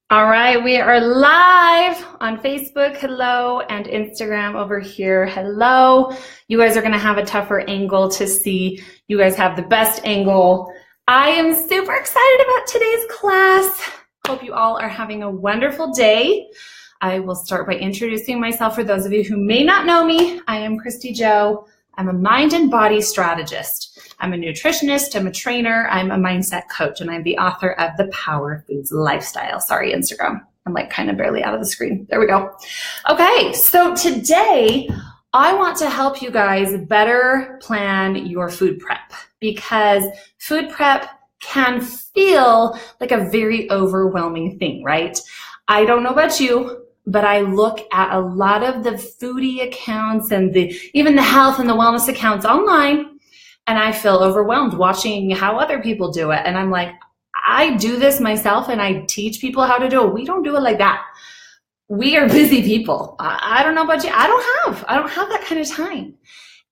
All right, we are live on Facebook, hello, and Instagram over here, hello. You guys are gonna have a tougher angle to see. You guys have the best angle. I am super excited about today's class. Hope you all are having a wonderful day. I will start by introducing myself for those of you who may not know me. I am Kristy Jo. I'm a mind and body strategist. I'm a nutritionist, I'm a trainer, I'm a mindset coach, and I'm the author of The Power Foods Lifestyle. Sorry, Instagram. I'm like kind of barely out of the screen. There we go. Okay, so today I want to help you guys better plan your food prep because food prep can feel like a very overwhelming thing, right? I don't know about you, but I look at a lot of the foodie accounts and even the health and the wellness accounts online, and I feel overwhelmed watching how other people do it. And I'm like, I do this myself and I teach people how to do it. We don't do it like that. We are busy people. I don't know about you. I don't have that kind of time.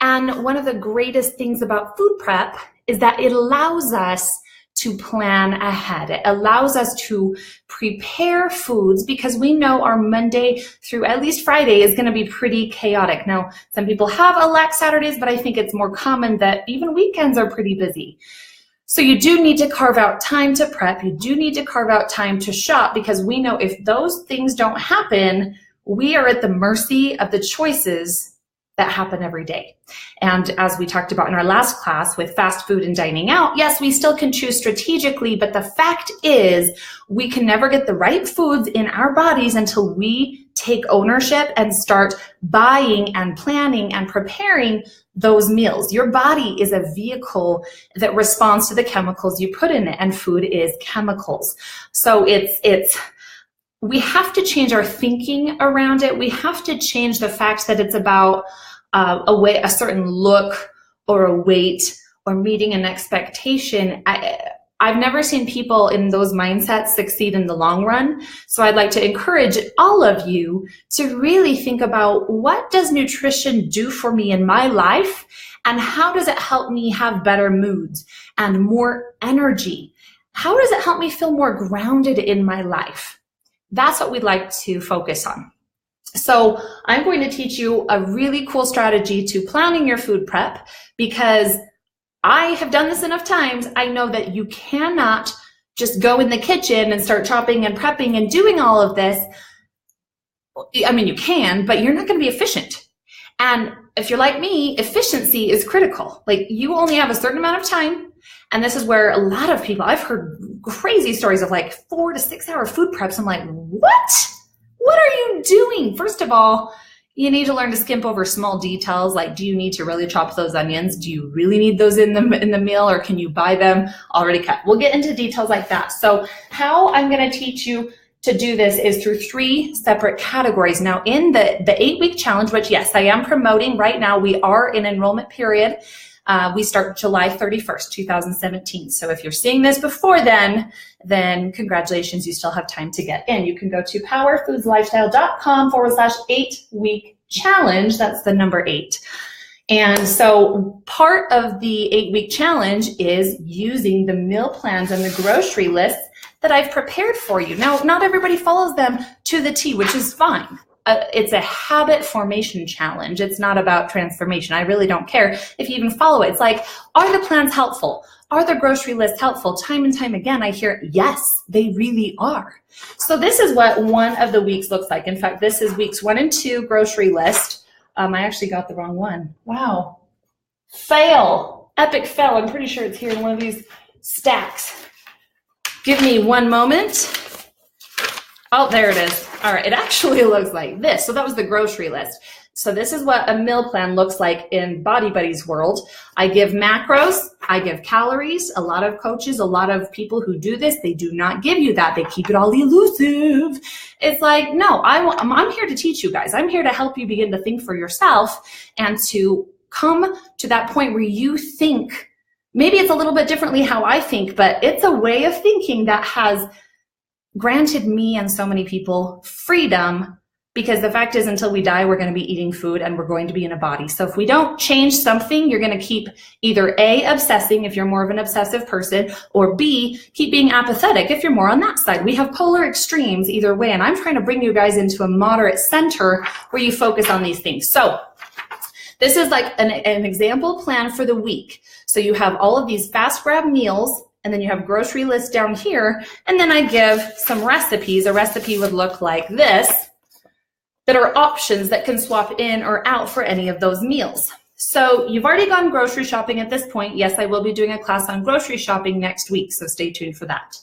And one of the greatest things about food prep is that it allows us to plan ahead. It allows us to prepare foods because we know our Monday through at least Friday is going to be pretty chaotic. Now, some people have elect Saturdays, but I think it's more common that even weekends are pretty busy. So you do need to carve out time to prep. You do need to carve out time to shop because we know if those things don't happen, we are at the mercy of the choices that happen every day. And as we talked about in our last class with fast food and dining out, yes, we still can choose strategically, but the fact is we can never get the right foods in our bodies until we take ownership and start buying and planning and preparing those meals. Your body is a vehicle that responds to the chemicals you put in it, and food is chemicals. So we have to change our thinking around it. We have to change the fact that it's about a certain look or a weight or meeting an expectation. I've never seen people in those mindsets succeed in the long run. So I'd like to encourage all of you to really think about what does nutrition do for me in my life and how does it help me have better moods and more energy? How does it help me feel more grounded in my life? That's what we'd like to focus on. So I'm going to teach you a really cool strategy to planning your food prep because I have done this enough times. I know that you cannot just go in the kitchen and start chopping and prepping and doing all of this. I mean, you can, but you're not going to be efficient. And if you're like me, efficiency is critical. Like you only have a certain amount of time. And this is where a lot of people, I've heard crazy stories of like 4 to 6 hour food preps. I'm like, what? What are you doing? First of all, you need to learn to skimp over small details. Like, do you need to really chop those onions? Do you really need those in the meal, or can you buy them already cut? We'll get into details like that. So how I'm going to teach you to do this is through 3 separate categories. Now in the 8-week challenge, which yes, I am promoting right now, we are in enrollment period. We start July 31st, 2017. So if you're seeing this before then congratulations, you still have time to get in. You can go to powerfoodslifestyle.com/8-week challenge. That's the number 8. And so part of the 8-week challenge is using the meal plans and the grocery lists that I've prepared for you. Now, not everybody follows them to the T, which is fine. It's a habit formation challenge. It's not about transformation. I really don't care if you even follow it. It's like, are the plans helpful? Are the grocery lists helpful? Time and time again, I hear, yes, they really are. So this is what one of the weeks looks like. In fact, this is weeks 1 and 2 grocery list. I actually got the wrong one. Wow. Fail. Epic fail. I'm pretty sure it's here in one of these stacks. Give me one moment. Oh, there it is. All right, it actually looks like this. So that was the grocery list. So this is what a meal plan looks like in Body Buddies world. I give macros, I give calories. A lot of coaches, a lot of people who do this, they do not give you that. They keep it all elusive. It's like, no, I'm here to teach you guys. I'm here to help you begin to think for yourself and to come to that point where you think, maybe it's a little bit differently how I think, but it's a way of thinking that has granted me and so many people freedom because the fact is until we die, we're going to be eating food and we're going to be in a body. So if we don't change something, you're going to keep either A, obsessing if you're more of an obsessive person, or B, keep being apathetic if you're more on that side. We have polar extremes either way, and I'm trying to bring you guys into a moderate center where you focus on these things. So this is like an example plan for the week. So you have all of these fast grab meals, and then you have grocery lists down here, and then I give some recipes. A recipe would look like this, that are options that can swap in or out for any of those meals. So you've already gone grocery shopping at this point. Yes, I will be doing a class on grocery shopping next week, so stay tuned for that.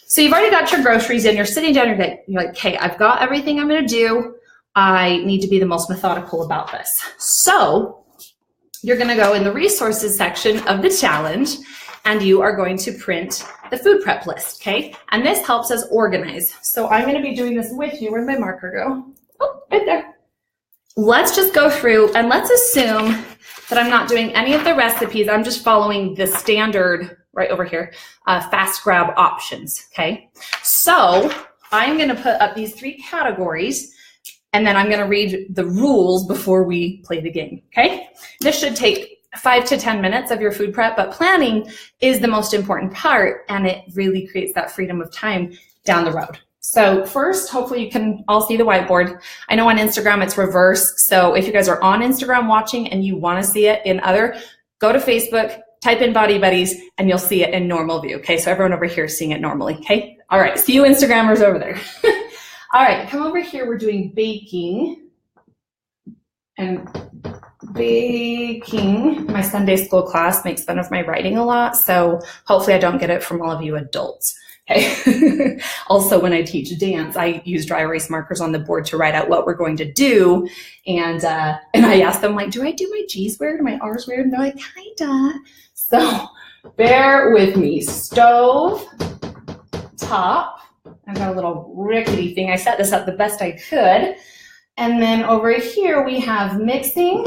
So you've already got your groceries in, you're sitting down, you're like, okay, I've got everything I'm gonna do. I need to be the most methodical about this. So you're gonna go in the resources section of the challenge, and you are going to print the food prep list, okay? And this helps us organize. So I'm gonna be doing this with you. Where'd my marker go? Oh, right there. Let's just go through and let's assume that I'm not doing any of the recipes. I'm just following the standard right over here, fast grab options, okay? So I'm gonna put up these 3 categories, and then I'm gonna read the rules before we play the game, okay? This should take 5 to 10 minutes of your food prep, but planning is the most important part, and it really creates that freedom of time down the road. So first, hopefully you can all see the whiteboard. I know on Instagram it's reverse, so if you guys are on Instagram watching and you want to see it in other, go to Facebook, type in Body Buddies, and you'll see it in normal view, okay? So everyone over here is seeing it normally, okay? All right, see you Instagrammers over there. All right, come over here, we're doing baking. And baking, my Sunday school class makes fun of my writing a lot, so hopefully I don't get it from all of you adults. Okay. Also, when I teach dance, I use dry erase markers on the board to write out what we're going to do. And I ask them, like, do I do my G's weird? Or my R's weird? And they're like, kinda. So bear with me. Stove, top. I've got a little rickety thing. I set this up the best I could. And then over here, we have mixing,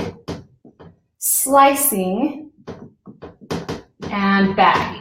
slicing, and bagging.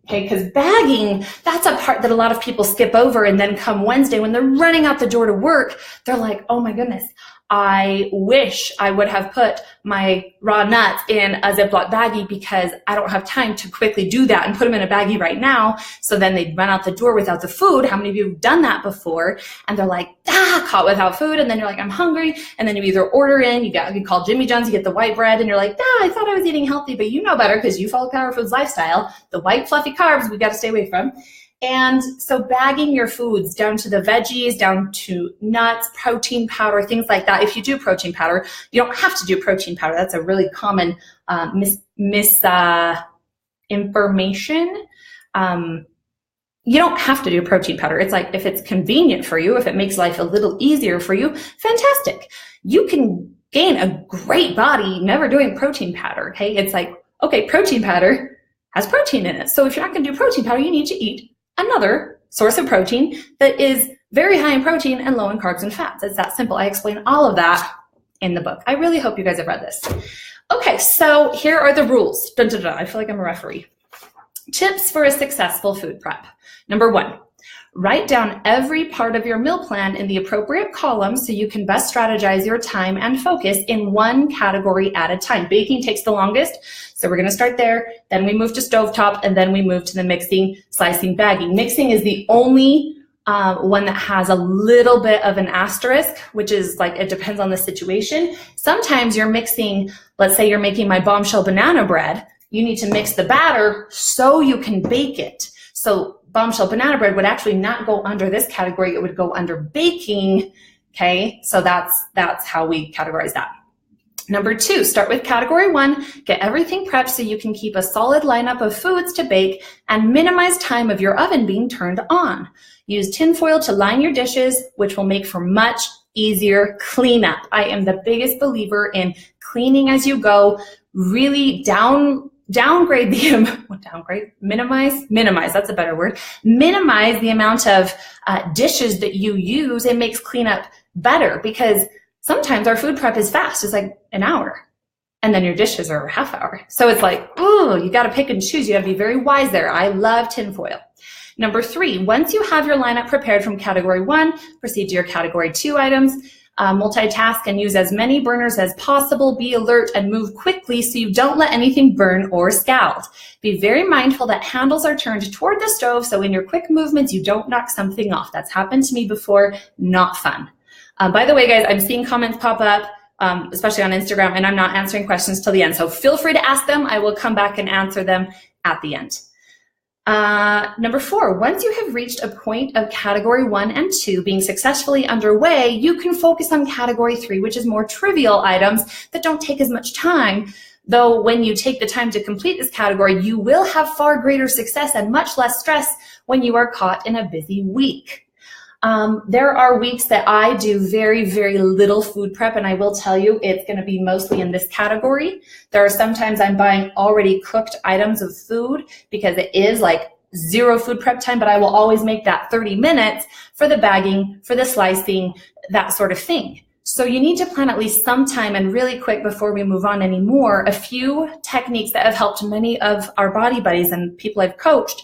Okay, because bagging, that's a part that a lot of people skip over, and then come Wednesday when they're running out the door to work, they're like, oh my goodness, I wish I would have put my raw nuts in a Ziploc baggie because I don't have time to quickly do that and put them in a baggie right now. So then they'd run out the door without the food. How many of you have done that before? And they're like, caught without food. And then you're like, I'm hungry. And then you either order in, you call Jimmy John's, you get the white bread, and you're like, I thought I was eating healthy, but you know better because you follow Power Foods lifestyle. The white fluffy carbs we got to stay away from. And so bagging your foods down to the veggies, down to nuts, protein powder, things like that. If you do protein powder, you don't have to do protein powder. That's a really common misinformation. You don't have to do protein powder. It's like if it's convenient for you, if it makes life a little easier for you, fantastic. You can gain a great body never doing protein powder, okay? It's like, okay, protein powder has protein in it. So if you're not gonna do protein powder, you need to eat another source of protein that is very high in protein and low in carbs and fats. It's that simple. I explain all of that in the book. I really hope you guys have read this. Okay, so here are the rules. Dun, dun, dun. I feel like I'm a referee. Tips for a successful food prep. Number 1, write down every part of your meal plan in the appropriate column so you can best strategize your time and focus in one category at a time. Baking takes the longest, so we're going to start there. Then we move to stovetop, and then we move to the mixing, slicing, bagging. Mixing is the only one that has a little bit of an asterisk, which is like, it depends on the situation. Sometimes you're mixing, let's say you're making my bombshell banana bread. You need to mix the batter so you can bake it. So bombshell banana bread would actually not go under this category. It would go under baking. Okay, so that's how we categorize that. Number 2, start with category 1, get everything prepped so you can keep a solid lineup of foods to bake and minimize time of your oven being turned on. Use tin foil to line your dishes, which will make for much easier cleanup. I am the biggest believer in cleaning as you go. Really downgrade the, minimize, that's a better word. Minimize the amount of dishes that you use. It makes cleanup better because sometimes our food prep is fast. It's like an hour, and then your dishes are a half hour. So it's like, ooh, you got to pick and choose. You got to be very wise there. I love tinfoil. Number 3, once you have your lineup prepared from category 1, proceed to your category 2 items. Multitask and use as many burners as possible. Be alert and move quickly so you don't let anything burn or scald. Be very mindful that handles are turned toward the stove, so in your quick movements, you don't knock something off. That's happened to me before. Not fun. By the way, guys, I'm seeing comments pop up, especially on Instagram, and I'm not answering questions till the end. So feel free to ask them. I will come back and answer them at the end. Number 4, once you have reached a point of category 1 and 2 being successfully underway, you can focus on category 3, which is more trivial items that don't take as much time. Though when you take the time to complete this category, you will have far greater success and much less stress when you are caught in a busy week. There are weeks that I do very, very little food prep, and I will tell you it's going to be mostly in this category. There are sometimes I'm buying already cooked items of food because it is like zero food prep time, but I will always make that 30 minutes for the bagging, for the slicing, that sort of thing. So you need to plan at least some time, and really quick before we move on anymore, a few techniques that have helped many of our body buddies and people I've coached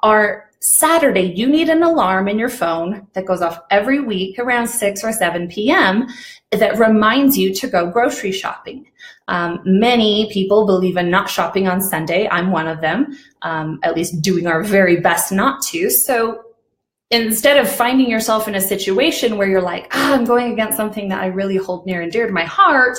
are Saturday, you need an alarm in your phone that goes off every week around 6 or 7 p.m. that reminds you to go grocery shopping. Many people believe in not shopping on Sunday. I'm one of them, at least doing our very best not to. So instead of finding yourself in a situation where you're like, I'm going against something that I really hold near and dear to my heart,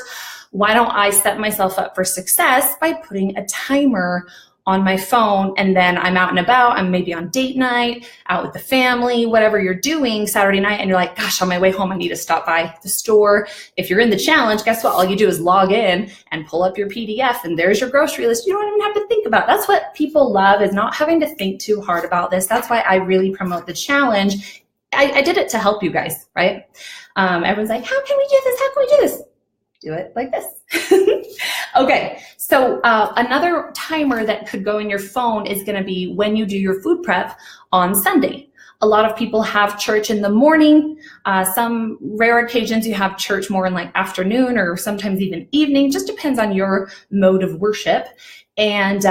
why don't I set myself up for success by putting a timer on my phone, and then I'm out and about, I'm maybe on date night, out with the family, whatever you're doing Saturday night, and you're like, gosh, on my way home, I need to stop by the store. If you're in the challenge, guess what? All you do is log in and pull up your PDF, and there's your grocery list. You don't even have to think about it. That's what people love, is not having to think too hard about this. That's why I really promote the challenge. I did it to help you guys, right? Everyone's like, how can we do this? How can we do this? Do it like this. Okay, so another timer that could go in your phone is going to be when you do your food prep on Sunday. A lot of people have church in the morning. Some rare occasions you have church more in like afternoon or sometimes even evening. Just depends on your mode of worship. And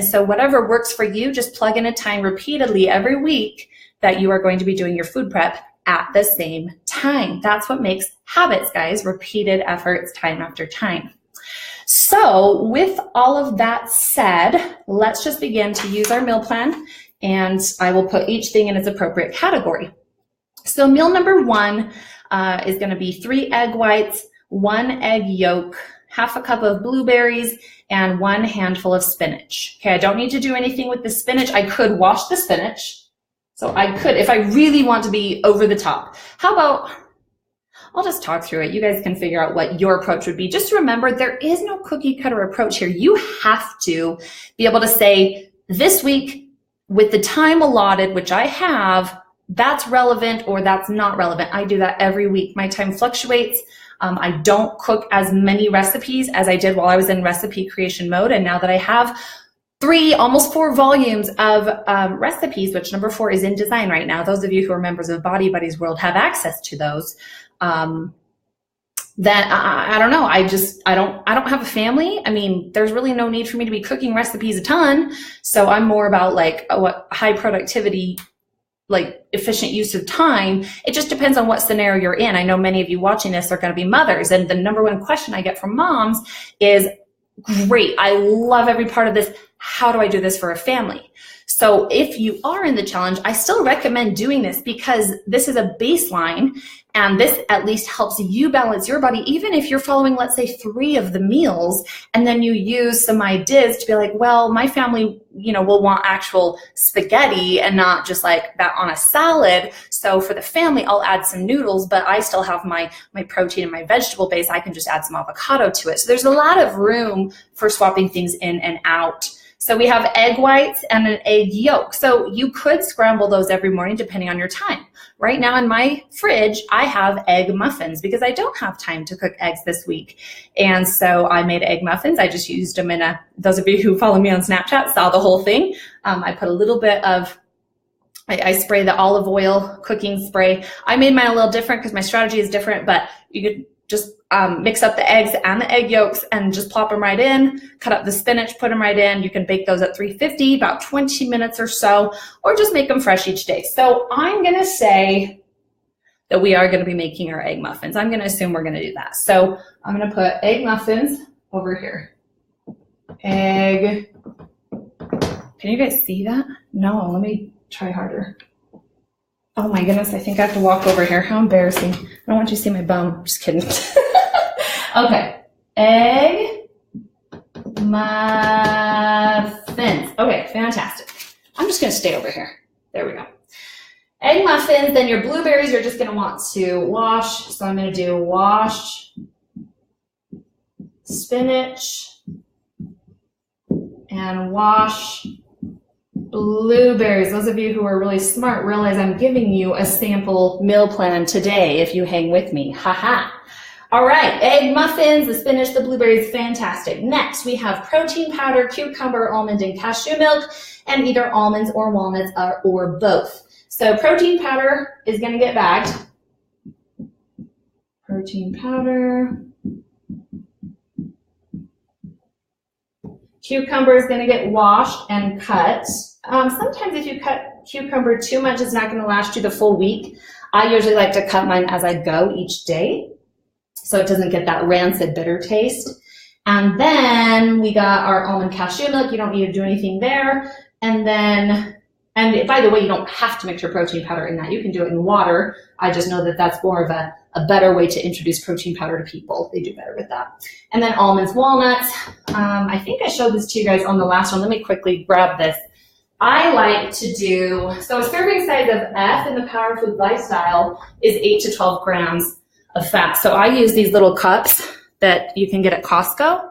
so whatever works for you, just plug in a time repeatedly every week that you are going to be doing your food prep at the same time. That's what makes habits, guys, repeated efforts time after time. So with all of that said, let's just begin to use our meal plan, and I will put each thing in its appropriate category. So meal number 1 is going to be 3 egg whites, 1 egg yolk, half a cup of blueberries, and 1 handful of spinach. Okay, I don't need to do anything with the spinach. I could wash the spinach. So I could, if I really want to be over the top. How about, I'll just talk through it. You guys can figure out what your approach would be. Just remember, there is no cookie cutter approach here. You have to be able to say, this week, with the time allotted, which I have, that's relevant or that's not relevant. I do that every week. My time fluctuates. I don't cook as many recipes as I did while I was in recipe creation mode. And now that I have 3, almost 4 volumes of recipes, which number 4 is in design right now. Those of you who are members of Body Buddies World have access to those. That I don't know. I don't have a family. I mean, there's really no need for me to be cooking recipes a ton. So I'm more about like what high productivity, like efficient use of time. It just depends on what scenario you're in. I know many of you watching this are going to be mothers, and the number 1 question I get from moms is, great, I love every part of this. How do I do this for a family? So if you are in the challenge, I still recommend doing this because this is a baseline, and this at least helps you balance your body, even if you're following, let's say, 3 of the meals, and then you use some ideas to be like, well, my family, will want actual spaghetti and not just like that on a salad. So for the family, I'll add some noodles, but I still have my protein and my vegetable base. I can just add some avocado to it. So there's a lot of room for swapping things in and out. So we have egg whites and an egg yolk. So you could scramble those every morning depending on your time. Right now in my fridge, I have egg muffins because I don't have time to cook eggs this week. And so I made egg muffins. I just used them in those of you who follow me on Snapchat saw the whole thing. I put a little bit of, I spray the olive oil cooking spray. I made mine a little different because my strategy is different, but you could just mix up the eggs and the egg yolks and just plop them right in, cut up the spinach, put them right in. You can bake those at 350, about 20 minutes or so, or just make them fresh each day. So I'm gonna say that we are gonna be making our egg muffins. I'm gonna assume we're gonna do that. So I'm gonna put egg muffins over here. Egg, can you guys see that? No, let me try harder. Oh my goodness, I think I have to walk over here. How embarrassing. I don't want you to see my bum. Just kidding. Okay, egg muffins. Okay, fantastic. I'm just gonna stay over here. There we go. Egg muffins, then your blueberries you're just gonna want to wash. So I'm gonna do wash spinach and wash blueberries. Those of you who are really smart realize I'm giving you a sample meal plan today if you hang with me. Haha. All right, egg muffins, the spinach, the blueberries, fantastic. Next, we have protein powder, cucumber, almond, and cashew milk, and either almonds or walnuts or both. So protein powder is going to get bagged. Protein powder. Cucumber is going to get washed and cut. Sometimes if you cut cucumber too much, it's not going to last you the full week. I usually like to cut mine as I go each day, so it doesn't get that rancid, bitter taste. And then we got our almond cashew milk. You don't need to do anything there. And by the way, you don't have to mix your protein powder in that. You can do it in water. I just know that that's more of a better way to introduce protein powder to people. They do better with that. And then almonds, walnuts. I think I showed this to you guys on the last one. Let me quickly grab this. I like to do, so a serving size of F in the Power Food Lifestyle is 8 to 12 grams of fat. So I use these little cups that you can get at Costco.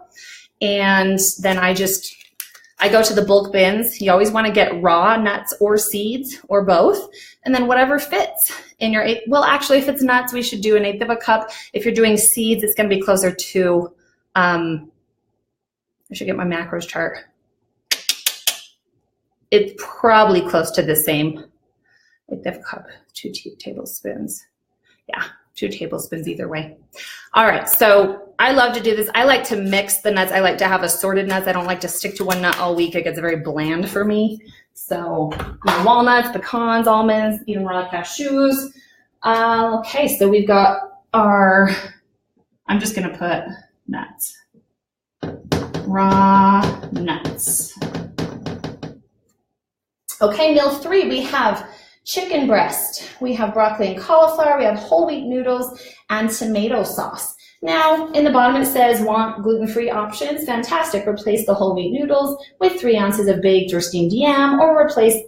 And then I go to the bulk bins. You always want to get raw nuts or seeds or both. And then whatever fits in your well, actually, if it's nuts, we should do 1/8 of a cup. If you're doing seeds, it's going to be closer to, I should get my macros chart. It's probably close to the same. 1/8 of a cup, 2 tablespoons. Yeah, 2 tablespoons either way. All right, so I love to do this. I like to mix the nuts. I like to have assorted nuts. I don't like to stick to one nut all week. It gets very bland for me. So walnuts, pecans, almonds, even raw cashews. Okay, so we've got our, I'm just gonna put nuts. Raw nuts. Okay, meal 3, we have chicken breast, we have broccoli and cauliflower, we have whole wheat noodles, and tomato sauce. Now, in the bottom it says, want gluten-free options? Fantastic. Replace the whole wheat noodles with 3 ounces of baked or steamed yam, or replace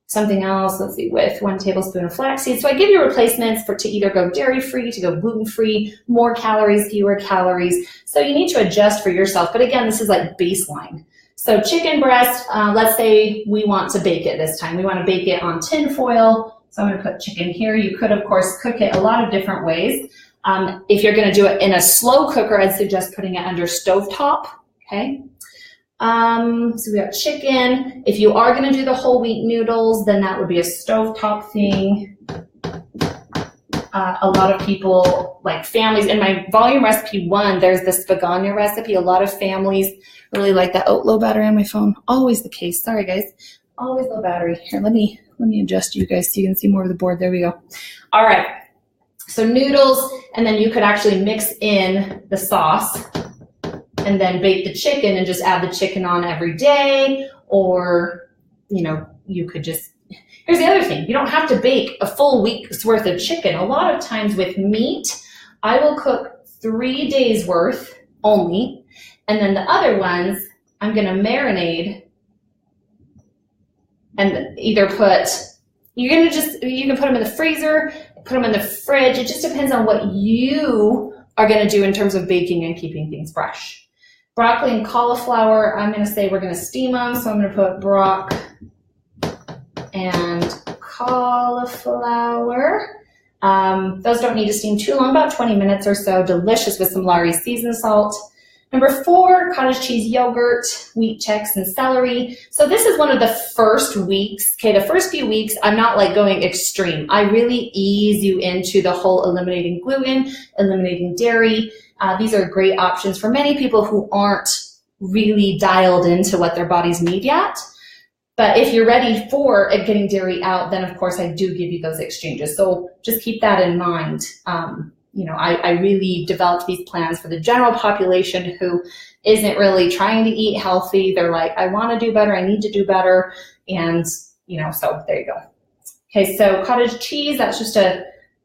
something else, let's see, with 1 tablespoon of flaxseed. So I give you replacements to either go dairy-free, to go gluten-free, more calories, fewer calories. So you need to adjust for yourself. But again, this is like baseline. So chicken breast, let's say we want to bake it this time. We want to bake it on tin foil. So I'm going to put chicken here. You could, of course, cook it a lot of different ways. If you're going to do it in a slow cooker, I'd suggest putting it under stovetop. Okay. So we got chicken. If you are going to do the whole wheat noodles, then that would be a stovetop thing. A lot of people, like families, in my volume recipe 1, there's the spaghetti recipe. A lot of families really like that. Oh, low battery on my phone. Always the case. Sorry, guys. Always low battery. Here, let me adjust you guys so you can see more of the board. There we go. All right. So noodles, and then you could actually mix in the sauce and then bake the chicken and just add the chicken on every day. Or, you know, you could just, here's the other thing. You don't have to bake a full week's worth of chicken. A lot of times with meat, I will cook 3 days worth only. And then the other ones, I'm going to marinate and either you can put them in the freezer, put them in the fridge. It just depends on what you are going to do in terms of baking and keeping things fresh. Broccoli and cauliflower, I'm going to say we're going to steam them. So I'm going to put brock and cauliflower. Those don't need to steam too long, about 20 minutes or so. Delicious with some Lawry's seasoned salt. Number 4, cottage cheese yogurt, wheat checks, and celery. So this is one of the first weeks. Okay, the first few weeks, I'm not like going extreme. I really ease you into the whole eliminating gluten, eliminating dairy. These are great options for many people who aren't really dialed into what their bodies need yet. But if you're ready for getting dairy out, then of course I do give you those exchanges. So just keep that in mind. You know, I really developed these plans for the general population who isn't really trying to eat healthy. They're like, I want to do better. I need to do better. And, you know, so there you go. Okay, so cottage cheese, that's just a,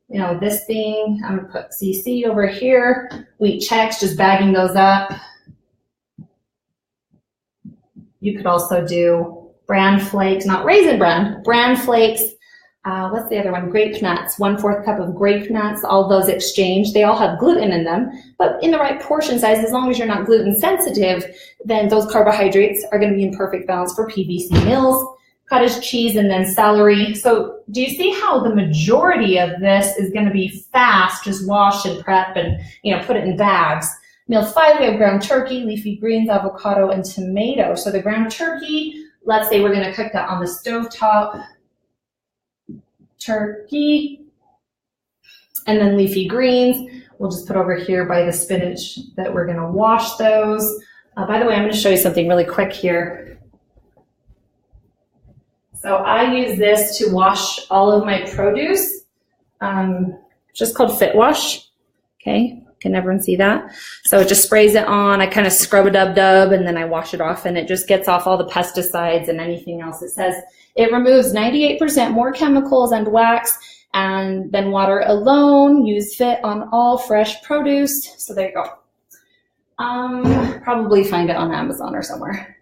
you know, this thing. I'm going to put CC over here. Wheat checks, just bagging those up. You could also do bran flakes, not raisin bran flakes. What's the other one? Grape nuts, 1/4 cup of grape nuts, all those exchange. They all have gluten in them, but in the right portion size, as long as you're not gluten sensitive, then those carbohydrates are gonna be in perfect balance for PBC meals. Cottage cheese and then celery. So do you see how the majority of this is gonna be fast, just wash and prep and, you know, put it in bags. Meal 5, we have ground turkey, leafy greens, avocado, and tomato. So the ground turkey, let's say we're gonna cook that on the stovetop. Turkey, and then leafy greens. We'll just put over here by the spinach that we're gonna wash those. By the way, I'm gonna show you something really quick here. So I use this to wash all of my produce, just called Fit Wash, okay? Can everyone see that? So it just sprays it on, I kind of scrub a dub, and then I wash it off, and it just gets off all the pesticides and anything else. It says it removes 98% more chemicals and wax than water alone. Use Fit on all fresh produce. So there you go. Probably find it on Amazon or somewhere.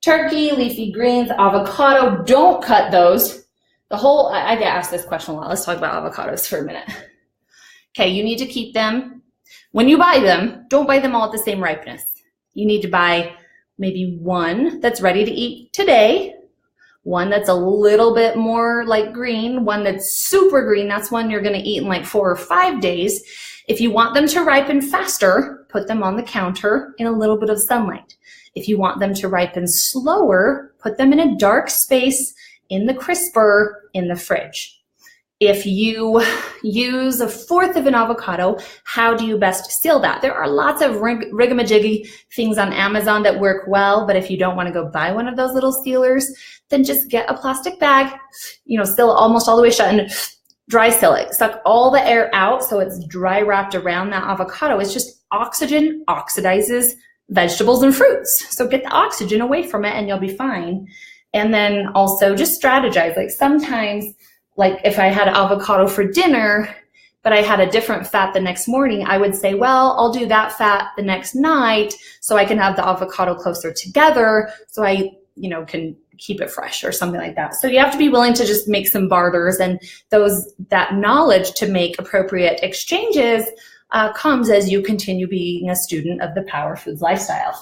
Turkey, leafy greens, avocado. Don't cut those. I get asked this question a lot. Let's talk about avocados for a minute. Okay, you need to keep them. When you buy them, don't buy them all at the same ripeness. You need to buy maybe one that's ready to eat today, one that's a little bit more like green, one that's super green. That's one you're going to eat in like 4 or 5 days. If you want them to ripen faster, put them on the counter in a little bit of sunlight. If you want them to ripen slower, put them in a dark space in the crisper in the fridge. If you use 1/4 of an avocado, how do you best seal that? There are lots of rigamajiggy things on Amazon that work well, but if you don't want to go buy one of those little sealers, then just get a plastic bag, you know, seal it almost all the way shut and dry seal it. Suck all the air out so it's dry wrapped around that avocado. It's just oxygen oxidizes vegetables and fruits. So get the oxygen away from it and you'll be fine. And then also just strategize. Like sometimes, like if I had avocado for dinner, but I had a different fat the next morning, I would say, well, I'll do that fat the next night so I can have the avocado closer together so I, you know, can keep it fresh or something like that. So you have to be willing to just make some barters, and that knowledge to make appropriate exchanges comes as you continue being a student of the Power Foods lifestyle.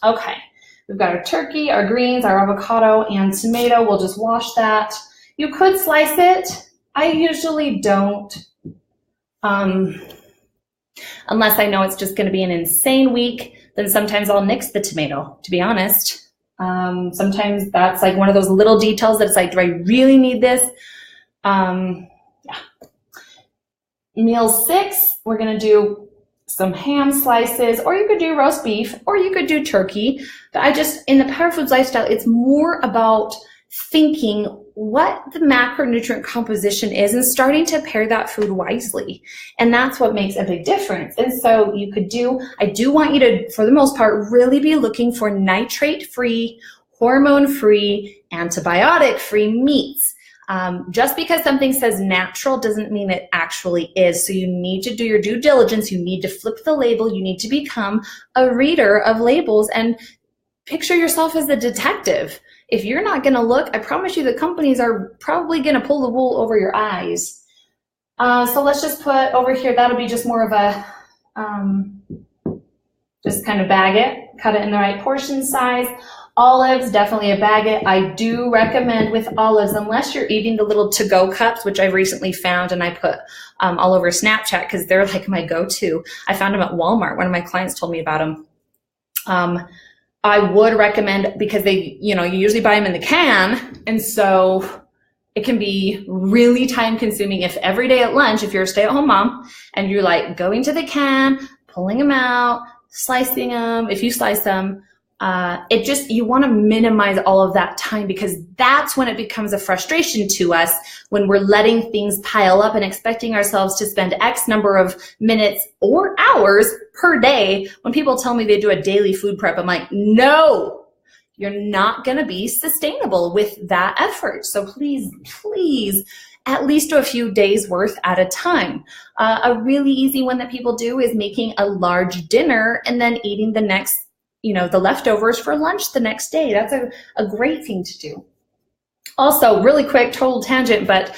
Okay, we've got our turkey, our greens, our avocado, and tomato. We'll just wash that. You could slice it. I usually don't, unless I know it's just going to be an insane week. Then sometimes I'll nix the tomato, to be honest. Sometimes that's like one of those little details that it's like, do I really need this? Yeah. Meal 6, we're going to do some ham slices, or you could do roast beef, or you could do turkey. But in the Power Foods lifestyle, it's more about thinking what the macronutrient composition is and starting to pair that food wisely. And that's what makes a big difference. And so I do want you to, for the most part, really be looking for nitrate-free, hormone-free, antibiotic-free meats. Just because something says natural doesn't mean it actually is. So you need to do your due diligence. You need to flip the label. You need to become a reader of labels and picture yourself as a detective. If you're not going to look, I promise you the companies are probably going to pull the wool over your eyes. So let's just put over here, that'll be just more of a, just kind of bag it, cut it in the right portion size. Olives, definitely a bag it. I do recommend with olives, unless you're eating the little to-go cups, which I've recently found and I put all over Snapchat because they're like my go-to. I found them at Walmart. One of my clients told me about them. I would recommend, because they, you usually buy them in the can. And so it can be really time consuming if every day at lunch, if you're a stay-at-home mom and you're like going to the can, pulling them out, slicing them, if you slice them, you want to minimize all of that time, because that's when it becomes a frustration to us, when we're letting things pile up and expecting ourselves to spend X number of minutes or hours per day. When people tell me they do a daily food prep, I'm like, no, you're not going to be sustainable with that effort. So please, at least do a few days worth at a time. A really easy one that people do is making a large dinner and then eating the next the leftovers for lunch the next day. That's a great thing to do. Also, really quick, total tangent, but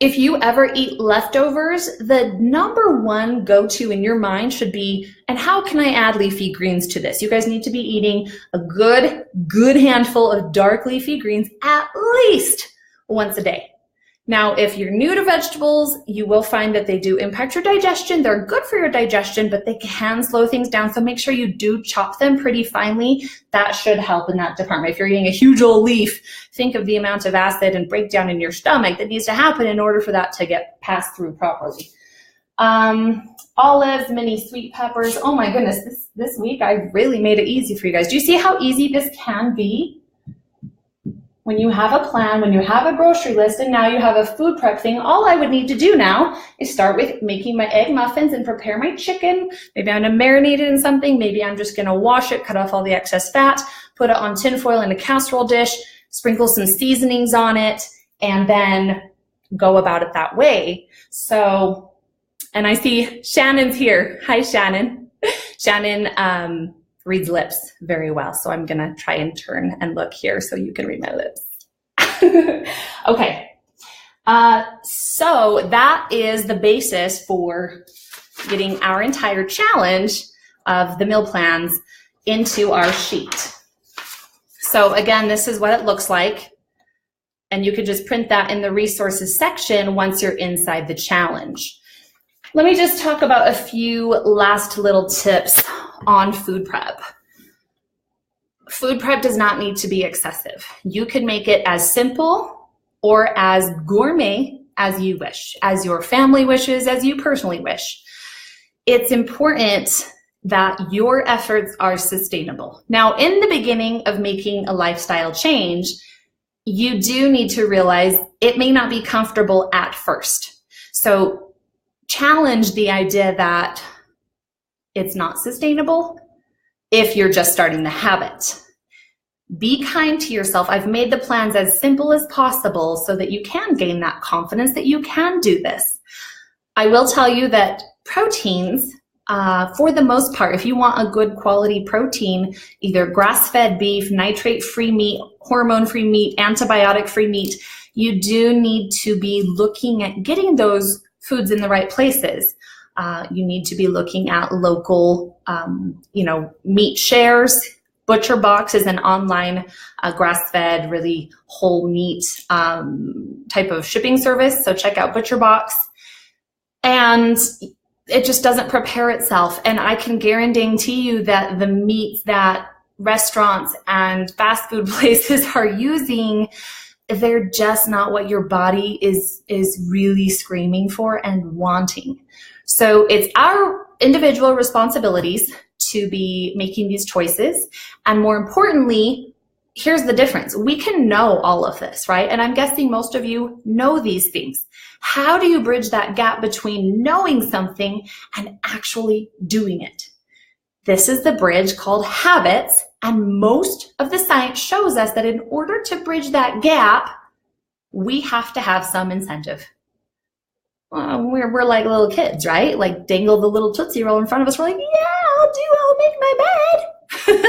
if you ever eat leftovers, the number one go-to in your mind should be, and how can I add leafy greens to this? You guys need to be eating a good handful of dark leafy greens at least once a day. Now, if you're new to vegetables, you will find that they do impact your digestion. They're good for your digestion, but they can slow things down. So make sure you do chop them pretty finely. That should help in that department. If you're eating a huge old leaf, think of the amount of acid and breakdown in your stomach that needs to happen in order for that to get passed through properly. Olives, mini sweet peppers. Oh my goodness, this week I really made it easy for you guys. Do you see how easy this can be? When you have a plan, when you have a grocery list, and now you have a food prep thing, all I would need to do now is start with making my egg muffins and prepare my chicken. Maybe I'm going to marinate it in something. Maybe I'm just going to wash it, cut off all the excess fat, put it on tinfoil in a casserole dish, sprinkle some seasonings on it, and then go about it that way. So, and I see Shannon's here. Hi, Shannon. Shannon, reads lips very well. So I'm going to try and turn and look here so you can read my lips. Okay. So that is the basis for getting our entire challenge of the meal plans into our sheet. So again, this is what it looks like. And you could just print that in the resources section once you're inside the challenge. Let me just talk about a few last little tips on food prep. Food prep does not need to be excessive. You can make it as simple or as gourmet as you wish, as your family wishes, as you personally wish. It's important that your efforts are sustainable. Now, in the beginning of making a lifestyle change, you do need to realize it may not be comfortable at first. So challenge the idea that it's not sustainable if you're just starting the habit. Be kind to yourself. I've made the plans as simple as possible so that you can gain that confidence that you can do this. I will tell you that proteins, for the most part, if you want a good quality protein, either grass-fed beef, nitrate-free meat, hormone-free meat, antibiotic-free meat, you do need to be looking at getting those foods in the right places. You need to be looking at local, meat shares. Butcher Box is an online grass-fed, really whole meat type of shipping service. So check out Butcher Box. And it just doesn't prepare itself. And I can guarantee you that the meats that restaurants and fast food places are using, they're just not what your body is really screaming for and wanting. So it's our individual responsibilities to be making these choices. And more importantly, here's the difference. We can know all of this, right? And I'm guessing most of you know these things. How do you bridge that gap between knowing something and actually doing it? This is the bridge called habits. And most of the science shows us that in order to bridge that gap, we have to have some incentive. We're like little kids, right? Like dangle the little Tootsie Roll in front of us. We're like, yeah, I'll make my bed.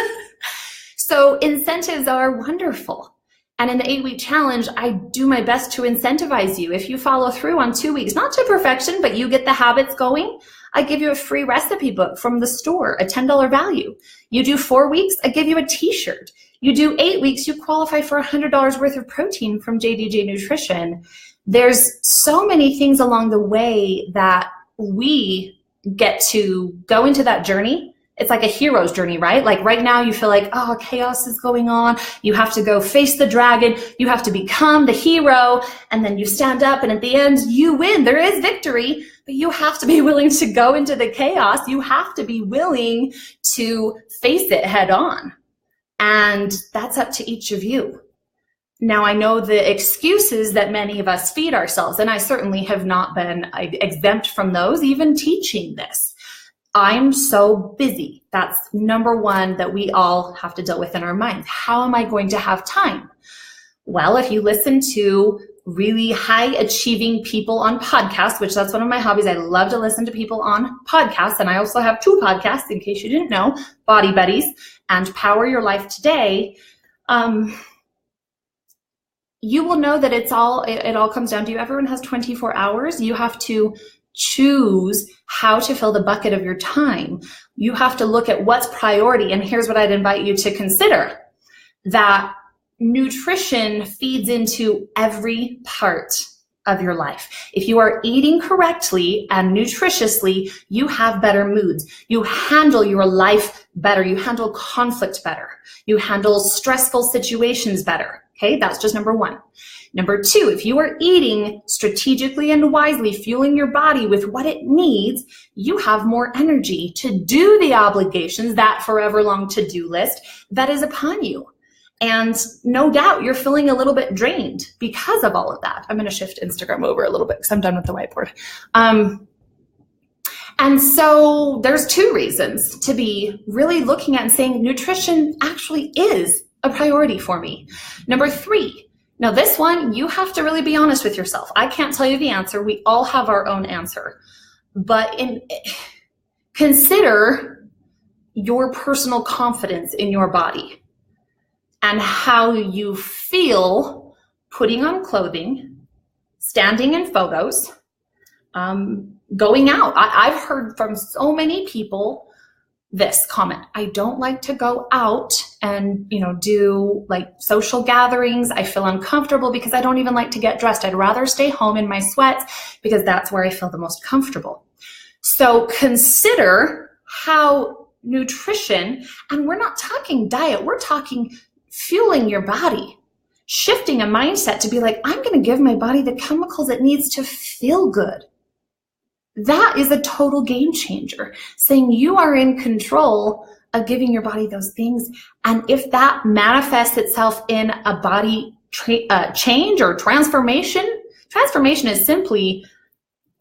So incentives are wonderful. And in the 8-week challenge, I do my best to incentivize you. If you follow through on 2 weeks, not to perfection, but you get the habits going, I give you a free recipe book from the store, a $10 value. You do 4 weeks, I give you a t-shirt. You do 8 weeks, you qualify for $100 worth of protein from JDJ Nutrition. There's so many things along the way that we get to go into that journey. It's like a hero's journey, right? Like right now you feel like, oh, chaos is going on. You have to go face the dragon. You have to become the hero. And then you stand up and at the end you win. There is victory, but you have to be willing to go into the chaos. You have to be willing to face it head on. And that's up to each of you. Now, I know the excuses that many of us feed ourselves, and I certainly have not been exempt from those, even teaching this. I'm so busy. That's number one that we all have to deal with in our minds. How am I going to have time? Well, if you listen to really high achieving people on podcasts, which that's one of my hobbies. I love to listen to people on podcasts. And I also have 2 podcasts, in case you didn't know, Body Buddies and Power Your Life Today. You will know that it all comes down to you. Everyone has 24 hours. You have to choose how to fill the bucket of your time. You have to look at what's priority. And here's what I'd invite you to consider, that nutrition feeds into every part of your life. If you are eating correctly and nutritiously, you have better moods. You handle your life better. You handle conflict better. You handle stressful situations better. Okay, that's just number 1. Number 2, if you are eating strategically and wisely, fueling your body with what it needs, you have more energy to do the obligations, that forever long to-do list that is upon you. And no doubt you're feeling a little bit drained because of all of that. I'm going to shift Instagram over a little bit because I'm done with the whiteboard. And so there's 2 reasons to be really looking at and saying nutrition actually is a priority for me. Number 3, now this one, you have to really be honest with yourself. I can't tell you the answer. We all have our own answer. But consider your personal confidence in your body and how you feel putting on clothing, standing in photos, going out. I've heard from so many people this comment: I don't like to go out and, do like social gatherings. I feel uncomfortable because I don't even like to get dressed. I'd rather stay home in my sweats because that's where I feel the most comfortable. So consider how nutrition, and we're not talking diet, we're talking fueling your body, shifting a mindset to be like, I'm going to give my body the chemicals it needs to feel good. That is a total game changer, saying you are in control of giving your body those things. And if that manifests itself in a body change or transformation is simply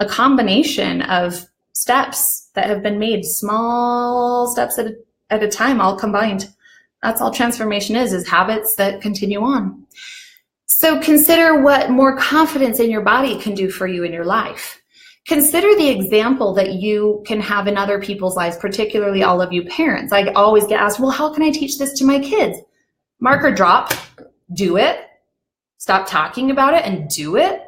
a combination of steps that have been made, small steps at a time, all combined. That's all transformation is habits that continue on. So consider what more confidence in your body can do for you in your life. Consider the example that you can have in other people's lives, particularly all of you parents. I always get asked, well, how can I teach this to my kids? Mark or drop, do it. Stop talking about it and do it.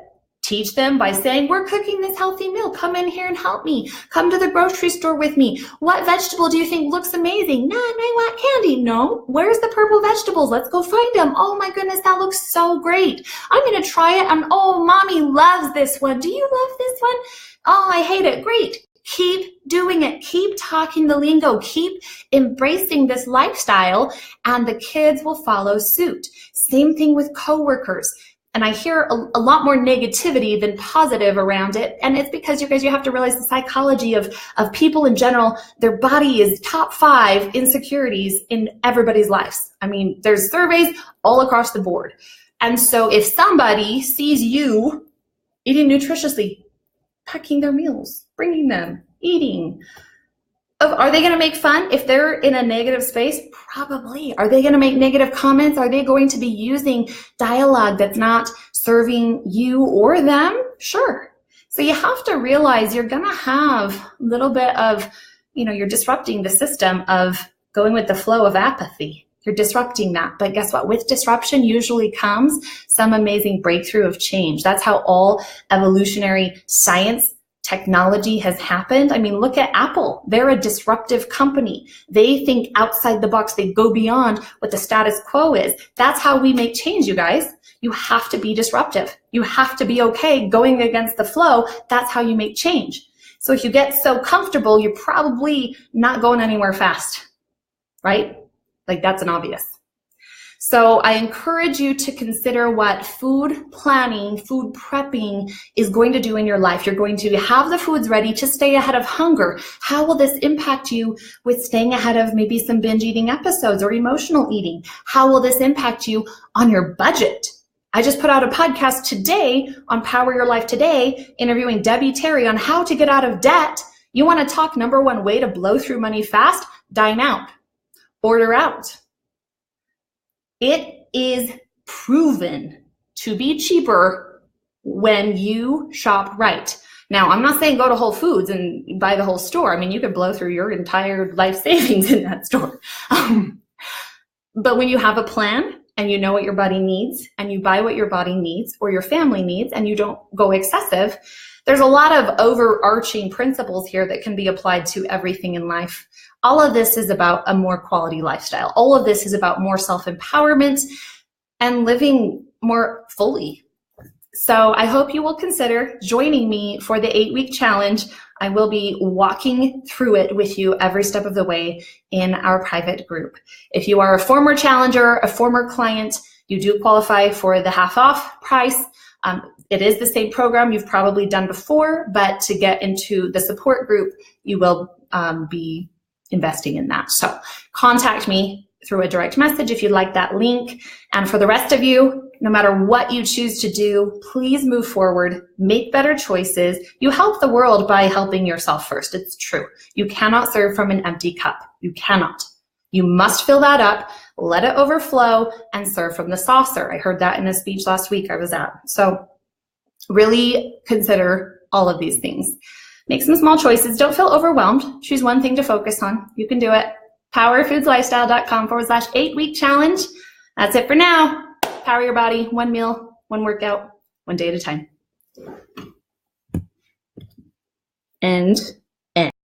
Teach them by saying, we're cooking this healthy meal. Come in here and help me. Come to the grocery store with me. What vegetable do you think looks amazing? None, I want candy. No, where's the purple vegetables? Let's go find them. Oh my goodness, that looks so great. I'm going to try it. And oh, mommy loves this one. Do you love this one? Oh, I hate it. Great. Keep doing it. Keep talking the lingo. Keep embracing this lifestyle and the kids will follow suit. Same thing with coworkers. And I hear a lot more negativity than positive around it. And it's because you have to realize the psychology of people in general. Their body is top 5 insecurities in everybody's lives. I mean, there's surveys all across the board. And so if somebody sees you eating nutritiously, packing their meals, bringing them, eating, are they going to make fun if they're in a negative space? Probably. Are they going to make negative comments? Are they going to be using dialogue that's not serving you or them? Sure. So you have to realize you're going to have a little bit of, you're disrupting the system of going with the flow of apathy. You're disrupting that. But guess what? With disruption usually comes some amazing breakthrough of change. That's how all evolutionary science technology has happened. I mean, look at Apple. They're a disruptive company. They think outside the box. They go beyond what the status quo is. That's how we make change, you guys. You have to be disruptive. You have to be okay going against the flow. That's how you make change. So if you get so comfortable, you're probably not going anywhere fast, right? Like that's an obvious. So I encourage you to consider what food planning, food prepping is going to do in your life. You're going to have the foods ready to stay ahead of hunger. How will this impact you with staying ahead of maybe some binge eating episodes or emotional eating? How will this impact you on your budget? I just put out a podcast today on Power Your Life Today, interviewing Debbie Terry on how to get out of debt. You want to talk number one way to blow through money fast? Dine out. Order out. It is proven to be cheaper when you shop right. Now, I'm not saying go to Whole Foods and buy the whole store. I mean, you could blow through your entire life savings in that store. But when you have a plan and you know what your body needs and you buy what your body needs or your family needs and you don't go excessive, there's a lot of overarching principles here that can be applied to everything in life. All of this is about a more quality lifestyle. All of this is about more self-empowerment and living more fully. So I hope you will consider joining me for the 8-week challenge. I will be walking through it with you every step of the way in our private group. If you are a former challenger, a former client, you do qualify for the half off price. It is the same program you've probably done before, but to get into the support group, you will be investing in that. So contact me through a direct message if you'd like that link. And for the rest of you, no matter what you choose to do, please move forward, make better choices. You help the world by helping yourself first. It's true. You cannot serve from an empty cup. You cannot. You must fill that up, let it overflow, and serve from the saucer. I heard that in a speech last week I was at. So really consider all of these things. Make some small choices. Don't feel overwhelmed. Choose one thing to focus on. You can do it. powerfoodslifestyle.com/8-week challenge. That's it for now. Power your body, one meal, one workout, one day at a time. And